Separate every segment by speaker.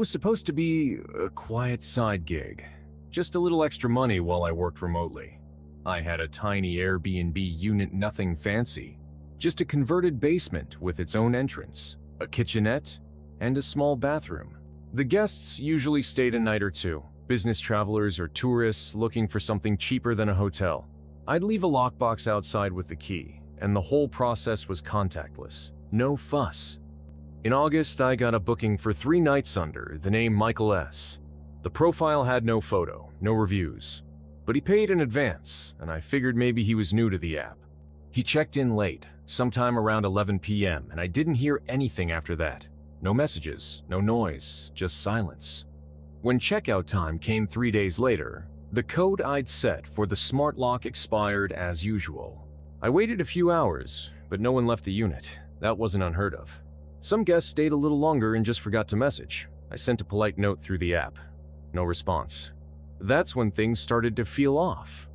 Speaker 1: was supposed to be a quiet side gig, just a little extra money while I worked remotely. I had a tiny Airbnb unit, nothing fancy, just a converted basement with its own entrance, a kitchenette, and a small bathroom. The guests usually stayed a night or two, business travelers or tourists looking for something cheaper than a hotel. I'd leave a lockbox outside with the key, and the whole process was contactless. No fuss. In August, I got a booking for 3 nights under the name Michael S. The profile had no photo, no reviews, but he paid in advance, and I figured maybe he was new to the app. He checked in late, sometime around 11 p.m., and I didn't hear anything after that. No messages, no noise, just silence. When checkout time came 3 days later, the code I'd set for the smart lock expired as usual. I waited a few hours, but no one left the unit. That wasn't unheard of. Some guests stayed a little longer and just forgot to message. I sent a polite note through the app. No response. That's when things started to feel off.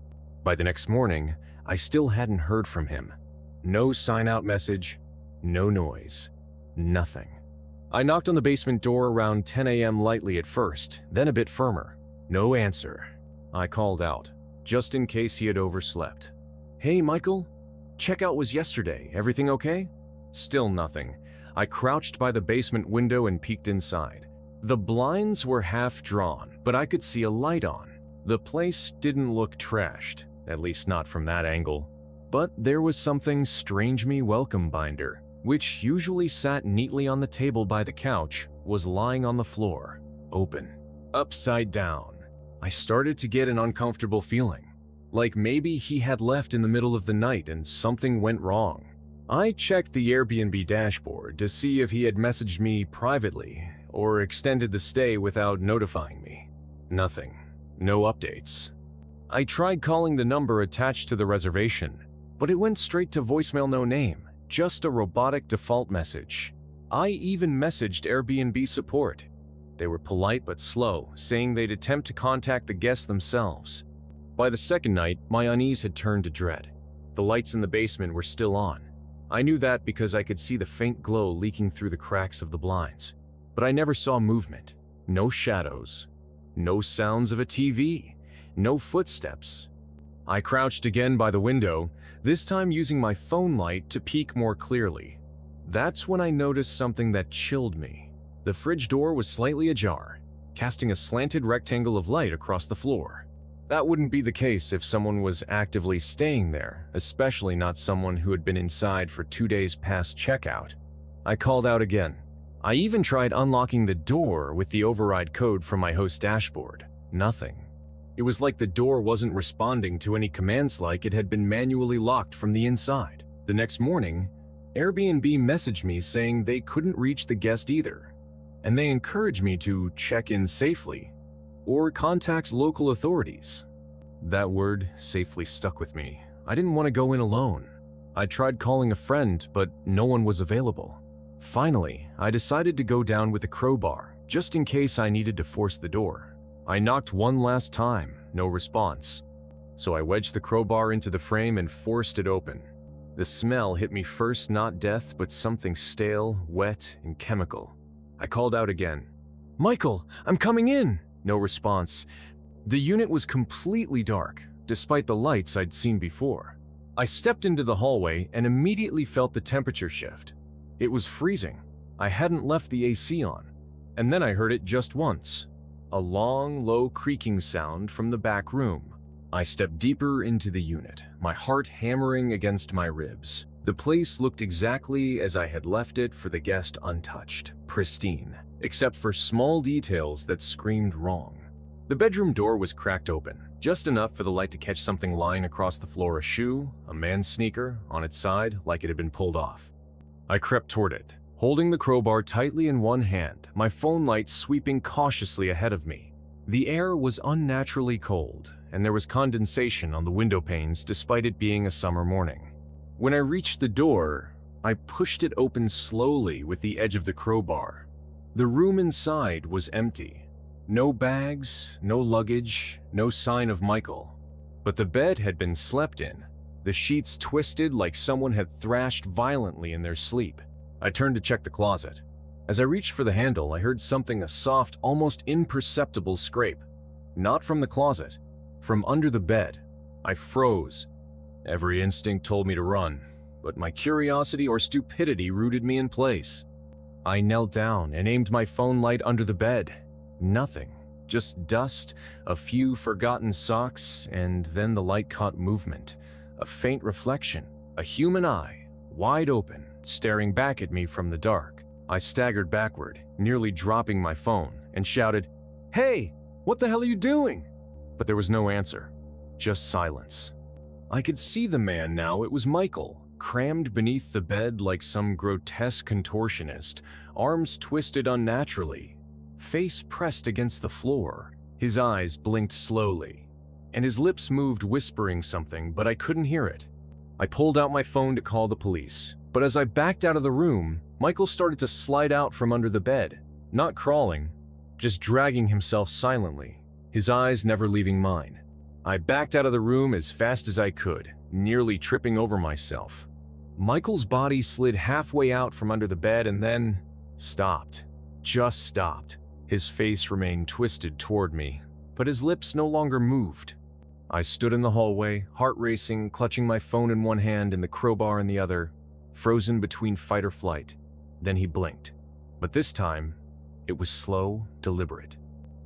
Speaker 1: By the next morning, I still hadn't heard from him. No sign-out message, no noise, nothing. I knocked on the basement door around 10 a.m. lightly at first, then a bit firmer. No answer. I called out, just in case he had overslept. "Hey, Michael? Checkout was yesterday. Everything okay?" Still nothing. I crouched by the basement window and peeked inside. The blinds were half drawn, but I could see a light on. The place didn't look trashed, at least not from that angle. But there was something strange. Me welcome binder, which usually sat neatly on the table by the couch, was lying on the floor, open, upside down. I started to get an uncomfortable feeling, like maybe he had left in the middle of the night and something went wrong. I checked the Airbnb dashboard to see if he had messaged me privately or extended the stay without notifying me. Nothing. No updates. I tried calling the number attached to the reservation, but it went straight to voicemail. No name, just a robotic default message. I even messaged Airbnb support. They were polite but slow, saying they'd attempt to contact the guests themselves. By the second night, my unease had turned to dread. The lights in the basement were still on. I knew that because I could see the faint glow leaking through the cracks of the blinds. But I never saw movement, no shadows, no sounds of a TV, no footsteps. I crouched again by the window, this time using my phone light to peek more clearly. That's when I noticed something that chilled me. The fridge door was slightly ajar, casting a slanted rectangle of light across the floor. That wouldn't be the case if someone was actively staying there, especially not someone who had been inside for 2 days past checkout. I called out again. I even tried unlocking the door with the override code from my host dashboard. Nothing. It was like the door wasn't responding to any commands, like it had been manually locked from the inside. The next morning, Airbnb messaged me saying they couldn't reach the guest either, and they encouraged me to check in safely or contact local authorities. That word safely stuck with me. I didn't want to go in alone. I tried calling a friend, but no one was available. Finally, I decided to go down with a crowbar, just in case I needed to force the door. I knocked one last time, no response. So I wedged the crowbar into the frame and forced it open. The smell hit me first, not death, but something stale, wet, and chemical. I called out again. "Michael, I'm coming in!" No response. The unit was completely dark, despite the lights I'd seen before. I stepped into the hallway and immediately felt the temperature shift. It was freezing. I hadn't left the AC on. And then I heard it just once. A long, low creaking sound from the back room. I stepped deeper into the unit, my heart hammering against my ribs. The place looked exactly as I had left it for the guest, untouched, pristine, except for small details that screamed wrong. The bedroom door was cracked open, just enough for the light to catch something lying across the floor, a shoe, a man's sneaker, on its side like it had been pulled off. I crept toward it, holding the crowbar tightly in one hand, my phone light sweeping cautiously ahead of me. The air was unnaturally cold, and there was condensation on the window panes despite it being a summer morning. When I reached the door, I pushed it open slowly with the edge of the crowbar. The room inside was empty. No bags, no luggage, no sign of Michael. But the bed had been slept in, the sheets twisted like someone had thrashed violently in their sleep. I turned to check the closet. As I reached for the handle, I heard something, a soft, almost imperceptible scrape. Not from the closet, from under the bed. I froze. Every instinct told me to run, but my curiosity or stupidity rooted me in place. I knelt down and aimed my phone light under the bed. Nothing, just dust, a few forgotten socks, and then the light caught movement. A faint reflection, a human eye, wide open, staring back at me from the dark. I staggered backward, nearly dropping my phone, and shouted, "Hey, what the hell are you doing?" But there was no answer, just silence. I could see the man now. It was Michael, crammed beneath the bed like some grotesque contortionist, arms twisted unnaturally, face pressed against the floor. His eyes blinked slowly, and his lips moved, whispering something, but I couldn't hear it. I pulled out my phone to call the police, but as I backed out of the room, Michael started to slide out from under the bed, not crawling, just dragging himself silently, his eyes never leaving mine. I backed out of the room as fast as I could, nearly tripping over myself. Michael's body slid halfway out from under the bed and then stopped. Just stopped. His face remained twisted toward me, but his lips no longer moved. I stood in the hallway, heart racing, clutching my phone in one hand and the crowbar in the other, frozen between fight or flight. Then he blinked. But this time, it was slow, deliberate.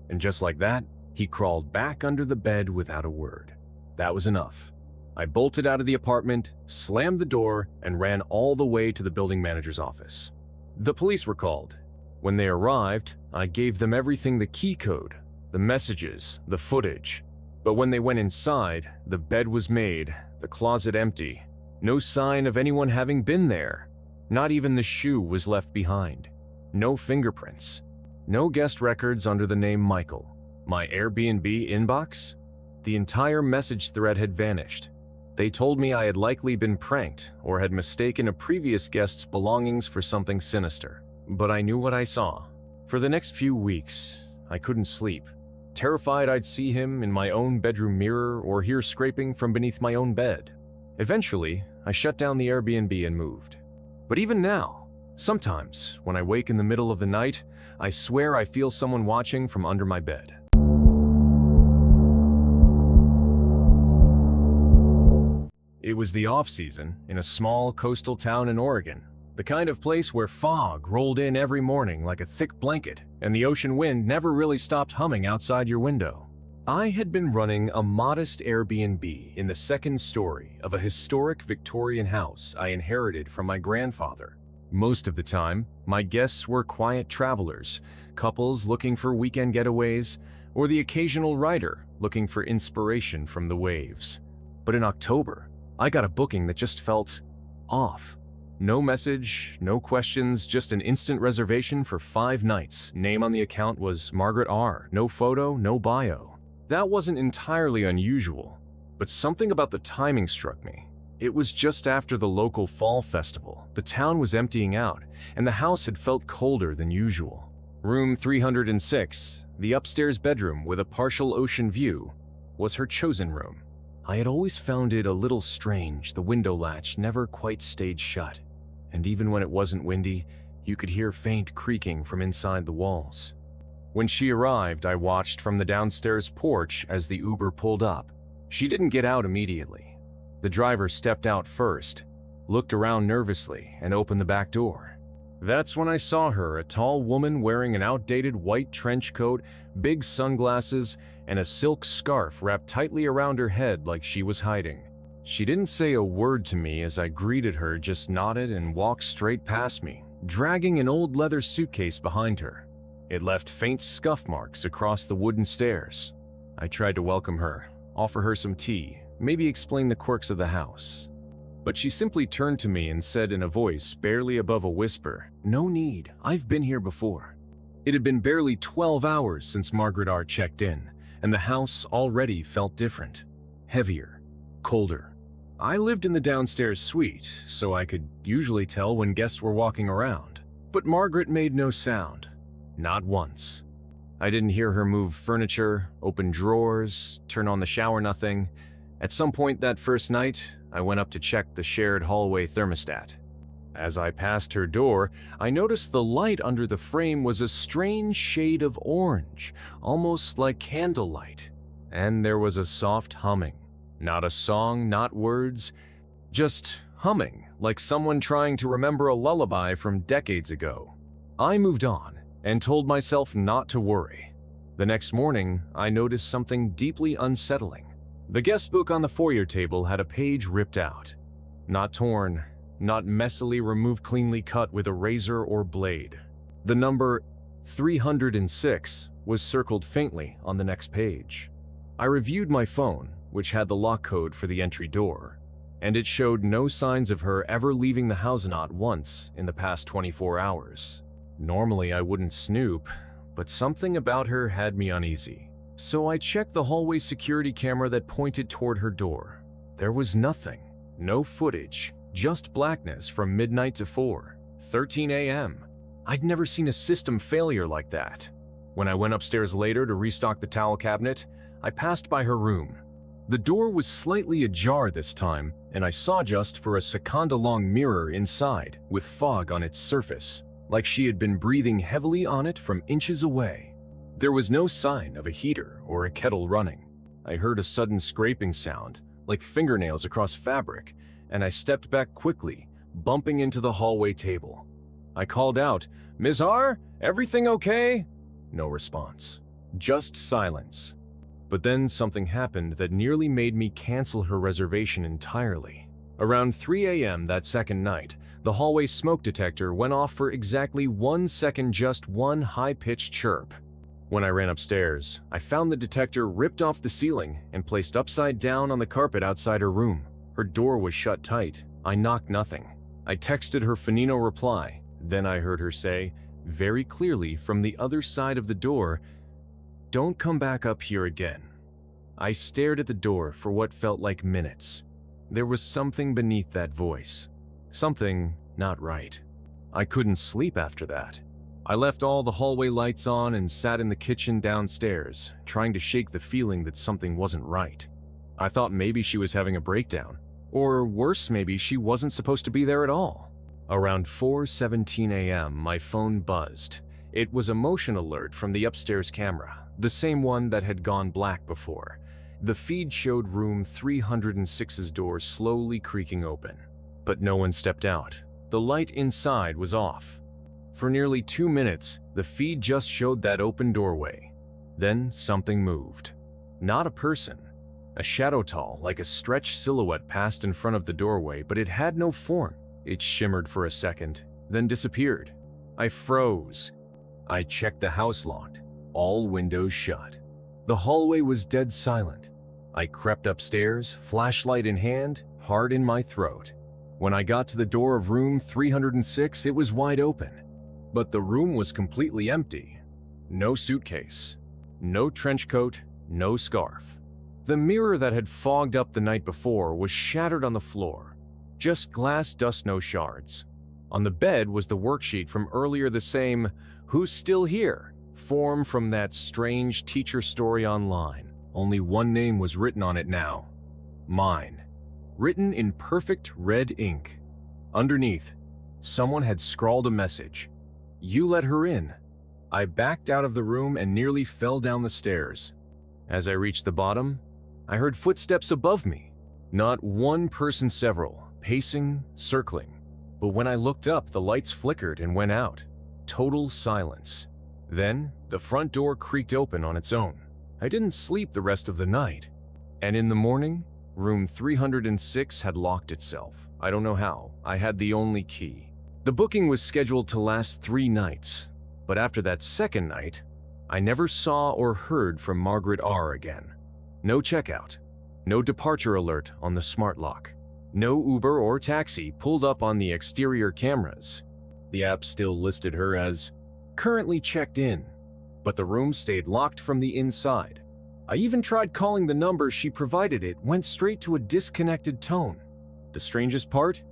Speaker 1: And just like that, he crawled back under the bed without a word. That was enough. I bolted out of the apartment, slammed the door, and ran all the way to the building manager's office. The police were called. When they arrived, I gave them everything: the key code, the messages, the footage. But when they went inside, the bed was made, the closet empty. No sign of anyone having been there. Not even the shoe was left behind. No fingerprints. No guest records under the name Michael. My Airbnb inbox? The entire message thread had vanished. They told me I had likely been pranked or had mistaken a previous guest's belongings for something sinister. But I knew what I saw. For the next few weeks, I couldn't sleep, terrified I'd see him in my own bedroom mirror or hear scraping from beneath my own bed. Eventually, I shut down the Airbnb and moved. But even now, sometimes, when I wake in the middle of the night, I swear I feel someone watching from under my bed. It was the off-season in a small coastal town in Oregon, the kind of place where fog rolled in every morning like a thick blanket, and the ocean wind never really stopped humming outside your window. I had been running a modest Airbnb in the second story of a historic Victorian house I inherited from my grandfather. Most of the time, my guests were quiet travelers, couples looking for weekend getaways, or the occasional writer looking for inspiration from the waves. But in October, I got a booking that just felt off. No message, no questions, just an instant reservation for 5 nights. Name on the account was Margaret R. No photo, no bio. That wasn't entirely unusual, but something about the timing struck me. It was just after the local fall festival. The town was emptying out, and the house had felt colder than usual. Room 306, the upstairs bedroom with a partial ocean view, was her chosen room. I had always found it a little strange. The window latch never quite stayed shut, and even when it wasn't windy, you could hear faint creaking from inside the walls. When she arrived, I watched from the downstairs porch as the Uber pulled up. She didn't get out immediately. The driver stepped out first, looked around nervously, and opened the back door. That's when I saw her, a tall woman wearing an outdated white trench coat, big sunglasses, and a silk scarf wrapped tightly around her head like she was hiding. She didn't say a word to me as I greeted her, just nodded and walked straight past me, dragging an old leather suitcase behind her. It left faint scuff marks across the wooden stairs. I tried to welcome her, offer her some tea, maybe explain the quirks of the house. But she simply turned to me and said in a voice barely above a whisper, "No need, I've been here before." It had been barely 12 hours since Margaret R. checked in, and the house already felt different, heavier, colder. I lived in the downstairs suite, so I could usually tell when guests were walking around. But Margaret made no sound, not once. I didn't hear her move furniture, open drawers, turn on the shower, nothing. At some point that first night, I went up to check the shared hallway thermostat. As I passed her door, I noticed the light under the frame was a strange shade of orange, almost like candlelight. And there was a soft humming. Not a song, not words, just humming, like someone trying to remember a lullaby from decades ago. I moved on and told myself not to worry. The next morning, I noticed something deeply unsettling. The guest book on the foyer table had a page ripped out. Not torn, not messily removed, cleanly cut with a razor or blade. The number 306 was circled faintly on the next page. I reviewed my phone, which had the lock code for the entry door, and it showed no signs of her ever leaving the house not once in the past 24 hours. Normally I wouldn't snoop, but something about her had me uneasy. So I checked the hallway security camera that pointed toward her door. There was nothing, no footage, just blackness from midnight to 4:13 a.m. I'd never seen a system failure like that. When I went upstairs later to restock the towel cabinet, I passed by her room. The door was slightly ajar this time, and I saw just for a second-long mirror inside with fog on its surface, like she had been breathing heavily on it from inches away. There was no sign of a heater or a kettle running. I heard a sudden scraping sound, like fingernails across fabric, and I stepped back quickly, bumping into the hallway table. I called out, "Ms. R, everything okay?" No response, just silence. But then something happened that nearly made me cancel her reservation entirely. Around 3 a.m. that second night, the hallway smoke detector went off for exactly 1 second, just one high-pitched chirp. When I ran upstairs, I found the detector ripped off the ceiling and placed upside down on the carpet outside her room. Her door was shut tight. I knocked nothing. I texted her finino reply. Then I heard her say, very clearly from the other side of the door, "Don't come back up here again." I stared at the door for what felt like minutes. There was something beneath that voice. Something not right. I couldn't sleep after that. I left all the hallway lights on and sat in the kitchen downstairs, trying to shake the feeling that something wasn't right. I thought maybe she was having a breakdown. Or worse, maybe she wasn't supposed to be there at all. Around 4:17 a.m., my phone buzzed. It was a motion alert from the upstairs camera, the same one that had gone black before. The feed showed room 306's door slowly creaking open. But no one stepped out. The light inside was off. For nearly 2 minutes, the feed just showed that open doorway. Then something moved. Not a person. A shadow tall, like a stretched silhouette, passed in front of the doorway, but it had no form. It shimmered for a second, then disappeared. I froze. I checked the house locked, all windows shut. The hallway was dead silent. I crept upstairs, flashlight in hand, heart in my throat. When I got to the door of room 306, it was wide open. But the room was completely empty. No suitcase, no trench coat, no scarf. The mirror that had fogged up the night before was shattered on the floor. Just glass dust, no shards. On the bed was the worksheet from earlier, the same "Who's still here?" form from that strange teacher story online. Only one name was written on it now. Mine. Written in perfect red ink. Underneath, someone had scrawled a message. "You let her in." I backed out of the room and nearly fell down the stairs. As I reached the bottom, I heard footsteps above me. Not one person, several, pacing, circling. But when I looked up, the lights flickered and went out. Total silence. Then, the front door creaked open on its own. I didn't sleep the rest of the night. And in the morning, room 306 had locked itself. I don't know how. I had the only key. The booking was scheduled to last 3 nights. But after that second night, I never saw or heard from Margaret R. again. No checkout. No departure alert on the smart lock. No Uber or taxi pulled up on the exterior cameras. The app still listed her as currently checked in, but the room stayed locked from the inside. I even tried calling the number she provided. It went straight to a disconnected tone. The strangest part?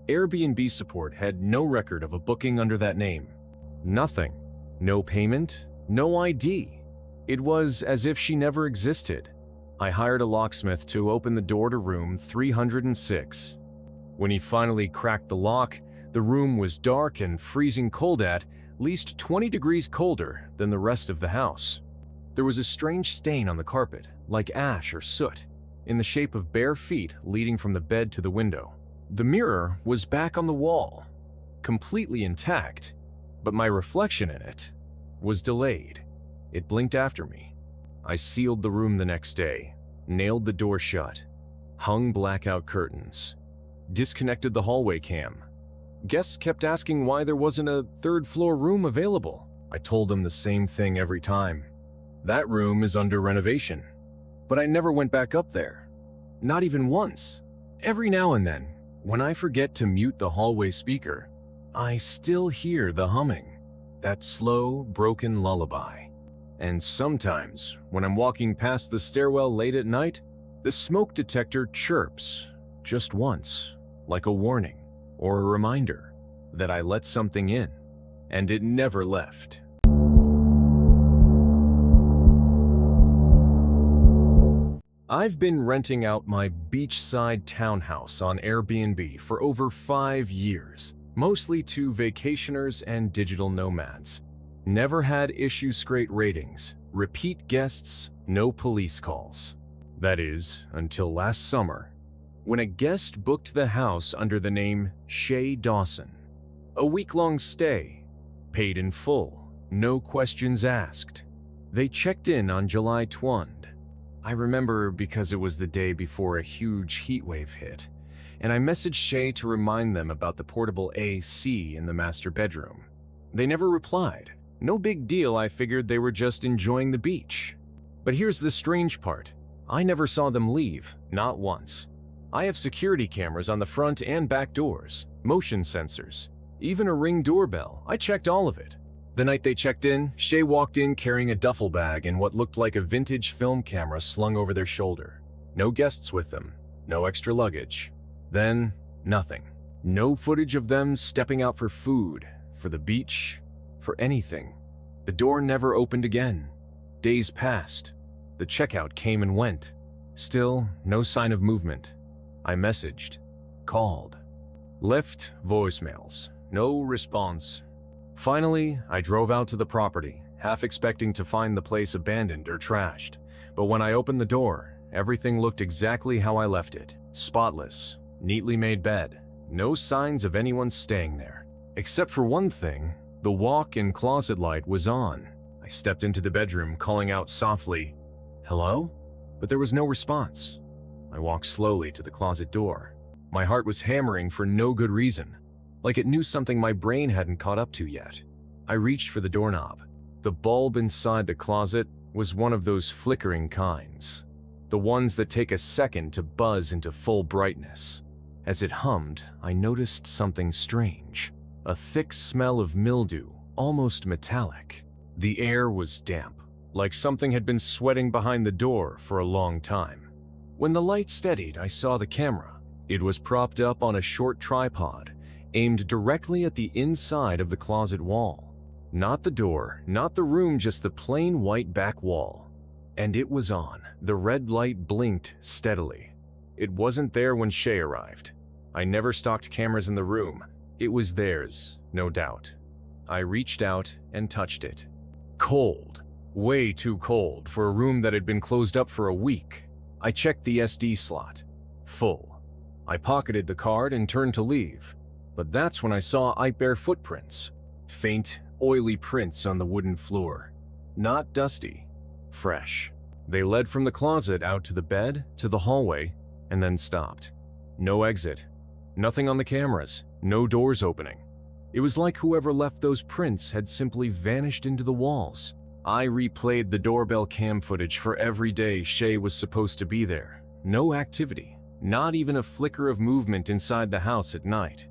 Speaker 1: Airbnb support had no record of a booking under that name. Nothing. No payment, no ID. It was as if she never existed. I hired a locksmith to open the door to room 306. When he finally cracked the lock, The room was dark and freezing cold, at least 20 degrees colder than the rest of the house. There was a strange stain on the carpet, like ash or soot, in the shape of bare feet leading from the bed to the window. The mirror was back on the wall, completely intact, but my reflection in it was delayed. It blinked after me. I sealed the room the next day, nailed the door shut, hung blackout curtains, disconnected the hallway cam. Guests kept asking why there wasn't a third-floor room available. I told them the same thing every time. That room is under renovation. But I never went back up there. Not even once. Every now and then, when I forget to mute the hallway speaker, I still hear the humming, that slow, broken lullaby. And sometimes, when I'm walking past the stairwell late at night, the smoke detector chirps just once, like a warning or a reminder that I let something in, and it never left. I've been renting out my beachside townhouse on Airbnb for over 5 years, mostly to vacationers and digital nomads. Never had issue-scrate ratings, repeat guests, no police calls. That is, until last summer, when a guest booked the house under the name Shay Dawson. A week-long stay, paid in full, no questions asked. They checked in on July 20. I remember because it was the day before a huge heat wave hit, and I messaged Shay to remind them about the portable AC in the master bedroom. They never replied. No big deal, I figured they were just enjoying the beach. But here's the strange part. I never saw them leave, not once. I have security cameras on the front and back doors, motion sensors, even a Ring doorbell. I checked all of it. The night they checked in, Shay walked in carrying a duffel bag and what looked like a vintage film camera slung over their shoulder. No guests with them, no extra luggage. Then, nothing. No footage of them stepping out for food, for the beach, for anything. The door never opened again. Days passed. The checkout came and went. Still, no sign of movement. I messaged, called, left voicemails, no response. Finally, I drove out to the property, half expecting to find the place abandoned or trashed. But when I opened the door, everything looked exactly how I left it. Spotless, neatly made bed, no signs of anyone staying there. Except for one thing, the walk-in closet light was on. I stepped into the bedroom, calling out softly, "Hello?" But there was no response. I walked slowly to the closet door. My heart was hammering for no good reason, like it knew something my brain hadn't caught up to yet. I reached for the doorknob. The bulb inside the closet was one of those flickering kinds, the ones that take a second to buzz into full brightness. As it hummed, I noticed something strange. A thick smell of mildew, almost metallic. The air was damp, like something had been sweating behind the door for a long time. When the light steadied, I saw the camera. It was propped up on a short tripod, aimed directly at the inside of the closet wall. Not the door, not the room, just the plain white back wall. And it was on. The red light blinked steadily. It wasn't there when Shay arrived. I never stocked cameras in the room. It was theirs, no doubt. I reached out and touched it. Cold. Way too cold for a room that had been closed up for a week. I checked the SD slot. Full. I pocketed the card and turned to leave. But that's when I saw bare footprints. Faint, oily prints on the wooden floor. Not dusty. Fresh. They led from the closet out to the bed, to the hallway, and then stopped. No exit. Nothing on the cameras. No doors opening. It was like whoever left those prints had simply vanished into the walls. I replayed the doorbell cam footage for every day Shay was supposed to be there. No activity. Not even a flicker of movement inside the house at night.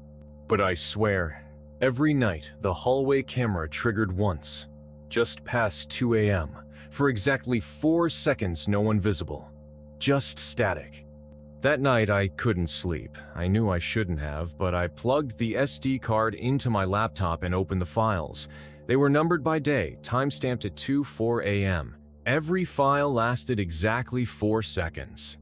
Speaker 1: But I swear, every night the hallway camera triggered once. Just past 2 a.m. For exactly 4 seconds, no one visible. Just static. That night I couldn't sleep. I knew I shouldn't have, but I plugged the SD card into my laptop and opened the files. They were numbered by day, time-stamped at 2:04 a.m. Every file lasted exactly 4 seconds.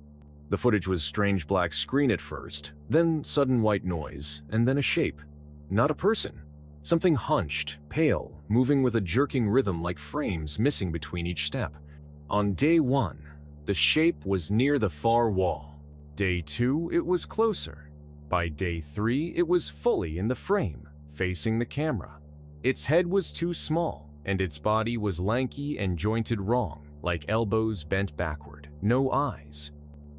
Speaker 1: The footage was strange black screen at first, then sudden white noise, and then a shape. Not a person. Something hunched, pale, moving with a jerking rhythm like frames missing between each step. On day 1, the shape was near the far wall. Day 2, it was closer. By day 3, it was fully in the frame, facing the camera. Its head was too small, and its body was lanky and jointed wrong, like elbows bent backward. No eyes.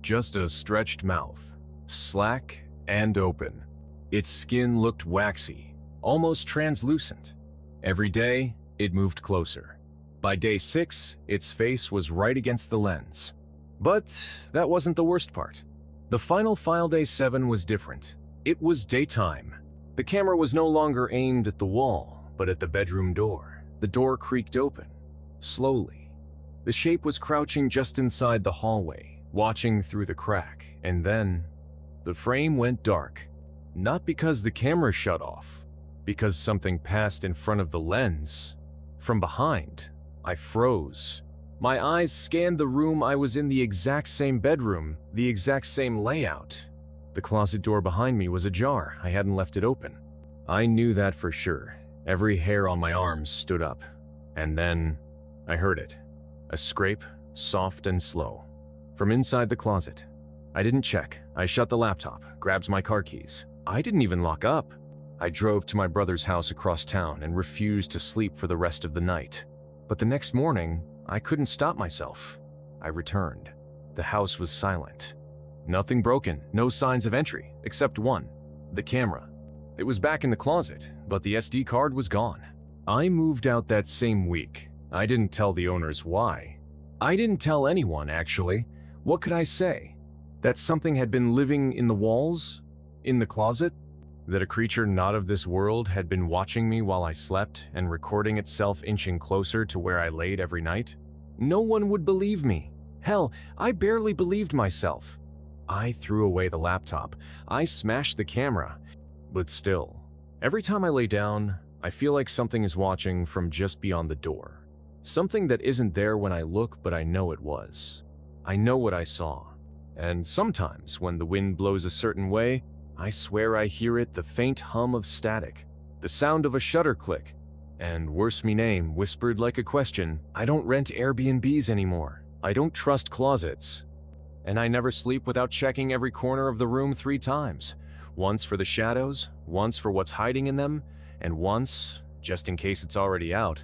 Speaker 1: Just a stretched mouth, slack and open. Its skin looked waxy, almost translucent. Every day, it moved closer. By day 6, its face was right against the lens. But that wasn't the worst part. The final file, day 7, was different. It was daytime. The camera was no longer aimed at the wall, but at the bedroom door. The door creaked open, slowly. The shape was crouching just inside the hallway, watching through the crack, and then the frame went dark. Not because the camera shut off, because something passed in front of the lens. From behind, I froze. My eyes scanned the room. I was in the exact same bedroom, the exact same layout. The closet door behind me was ajar. I hadn't left it open. I knew that for sure. Every hair on my arms stood up. And then I heard it. A scrape, soft and slow. From inside the closet. I didn't check. I shut the laptop, grabbed my car keys. I didn't even lock up. I drove to my brother's house across town and refused to sleep for the rest of the night. But the next morning, I couldn't stop myself. I returned. The house was silent. Nothing broken, no signs of entry, except one, the camera. It was back in the closet, but the SD card was gone. I moved out that same week. I didn't tell the owners why. I didn't tell anyone, actually. What could I say? That something had been living in the walls? In the closet? That a creature not of this world had been watching me while I slept and recording itself inching closer to where I laid every night? No one would believe me. Hell, I barely believed myself. I threw away the laptop. I smashed the camera. But still, every time I lay down, I feel like something is watching from just beyond the door. Something that isn't there when I look, but I know it was. I know what I saw. And sometimes when the wind blows a certain way, I swear I hear it, the faint hum of static, the sound of a shutter click, and worse me name, whispered like a question, I don't rent Airbnbs anymore. I don't trust closets. And I never sleep without checking every corner of the room 3 times. Once for the shadows, once for what's hiding in them, and once, just in case it's already out,